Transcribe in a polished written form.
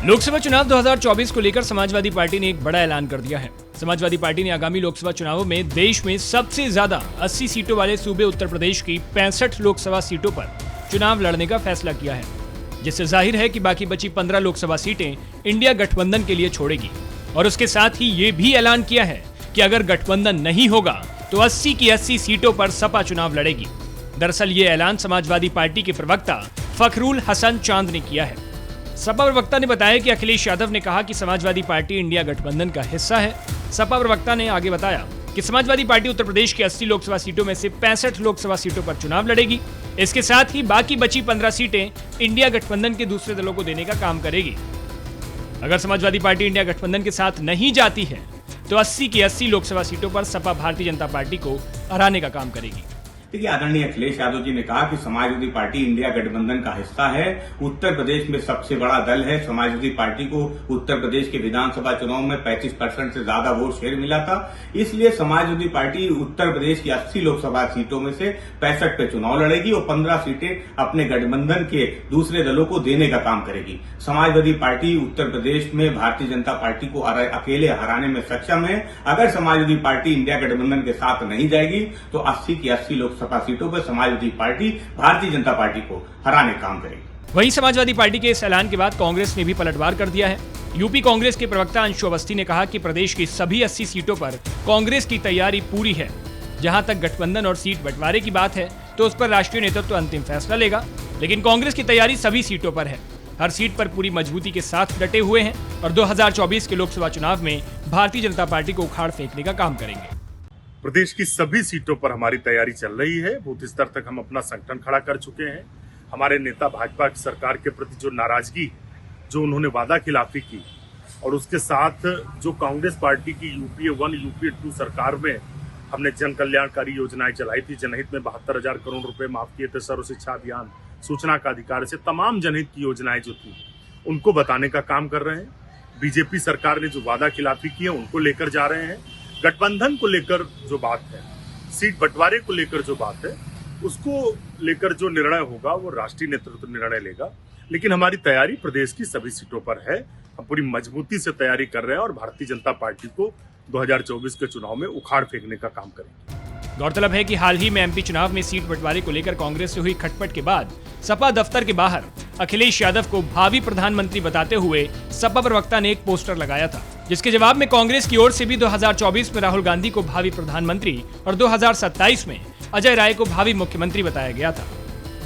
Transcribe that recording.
लोकसभा चुनाव 2024 को लेकर समाजवादी पार्टी ने एक बड़ा ऐलान कर दिया है। समाजवादी पार्टी ने आगामी लोकसभा चुनावों में देश में सबसे ज्यादा 80 सीटों वाले सूबे उत्तर प्रदेश की 65 लोकसभा सीटों पर चुनाव लड़ने का फैसला किया है, जिससे जाहिर है कि बाकी बची 15 लोकसभा सीटें इंडिया गठबंधन के लिए छोड़ेगी। और उसके साथ ही ये भी ऐलान किया है कि अगर गठबंधन नहीं होगा तो 80 की 80 सीटों पर सपा चुनाव लड़ेगी। दरअसल ये ऐलान समाजवादी पार्टी के प्रवक्ता फखरुल हसन चांद ने किया है। सपा प्रवक्ता ने बताया कि अखिलेश यादव ने कहा कि समाजवादी पार्टी इंडिया गठबंधन का हिस्सा है। सपा प्रवक्ता ने आगे बताया कि समाजवादी पार्टी उत्तर प्रदेश की 80 लोकसभा सीटों में से 65 लोकसभा सीटों पर चुनाव लड़ेगी। इसके साथ ही बाकी बची 15 सीटें इंडिया गठबंधन के दूसरे दलों को देने का काम करेगी। अगर समाजवादी पार्टी इंडिया गठबंधन के साथ नहीं जाती है तो 80 की 80 लोकसभा सीटों पर सपा भारतीय जनता पार्टी को हराने का काम करेगी। देखिए, आदरणीय अखिलेश यादव जी ने कहा कि समाजवादी पार्टी इंडिया गठबंधन का हिस्सा है, उत्तर प्रदेश में सबसे बड़ा दल है। समाजवादी पार्टी को उत्तर प्रदेश के विधानसभा चुनाव में 35% से ज्यादा वोट शेयर मिला था। इसलिए समाजवादी पार्टी उत्तर प्रदेश की 80 लोकसभा सीटों में से 65 पे चुनाव लड़ेगी और 15 सीटें अपने गठबंधन के दूसरे दलों को देने का काम करेगी। समाजवादी पार्टी उत्तर प्रदेश में भारतीय जनता पार्टी को अकेले हराने में सक्षम है। अगर समाजवादी पार्टी इंडिया गठबंधन के साथ नहीं जाएगी तो 80 की 80 लोकसभा सीटों पर समाजवादी पार्टी भारतीय जनता पार्टी को हराने का काम करेगी। वहीं समाजवादी पार्टी के इस ऐलान के बाद कांग्रेस ने भी पलटवार कर दिया है। यूपी कांग्रेस के प्रवक्ता अंशु अवस्थी ने कहा कि प्रदेश की सभी 80 सीटों पर कांग्रेस की तैयारी पूरी है। जहां तक गठबंधन और सीट बंटवारे की बात है तो उस पर राष्ट्रीय नेतृत्व अंतिम फैसला लेगा, लेकिन कांग्रेस की तैयारी सभी सीटों पर है। हर सीट पर पूरी मजबूती के साथ डटे हुए हैं और 2024 के लोकसभा चुनाव में भारतीय जनता पार्टी को उखाड़ फेंकने का काम करेंगे। प्रदेश की सभी सीटों पर हमारी तैयारी चल रही है। बूथ स्तर तक हम अपना संगठन खड़ा कर चुके हैं। हमारे नेता भाजपा की सरकार के प्रति जो नाराजगी, जो उन्होंने वादा खिलाफी की, और उसके साथ जो कांग्रेस पार्टी की यूपीए 1 यूपीए 2 सरकार में हमने जन कल्याणकारी योजनाएं चलाई थी। जनहित में 72,000 करोड़ रुपए माफ किए थे। सर्व शिक्षा अभियान, सूचना का अधिकार से तमाम जनहित की योजनाएं जो थी उनको बताने का काम कर रहे हैं। बीजेपी सरकार ने जो वादा खिलाफी की है उनको लेकर जा रहे हैं। गठबंधन को लेकर जो बात है, सीट बंटवारे को लेकर जो बात है, उसको लेकर जो निर्णय होगा वो राष्ट्रीय नेतृत्व निर्णय लेगा। लेकिन हमारी तैयारी प्रदेश की सभी सीटों पर है। हम पूरी मजबूती से तैयारी कर रहे हैं और भारतीय जनता पार्टी को 2024 के चुनाव में उखाड़ फेंकने का काम करेंगे। गौरतलब है कि हाल ही में एमपी चुनाव में सीट बंटवारे को लेकर कांग्रेस से हुई खटपट के बाद सपा दफ्तर के बाहर अखिलेश यादव को भावी प्रधानमंत्री बताते हुए सपा प्रवक्ता ने एक पोस्टर लगाया था, जिसके जवाब में कांग्रेस की ओर से भी 2024 में राहुल गांधी को भावी प्रधानमंत्री और 2027 में अजय राय को भावी मुख्यमंत्री बताया गया था।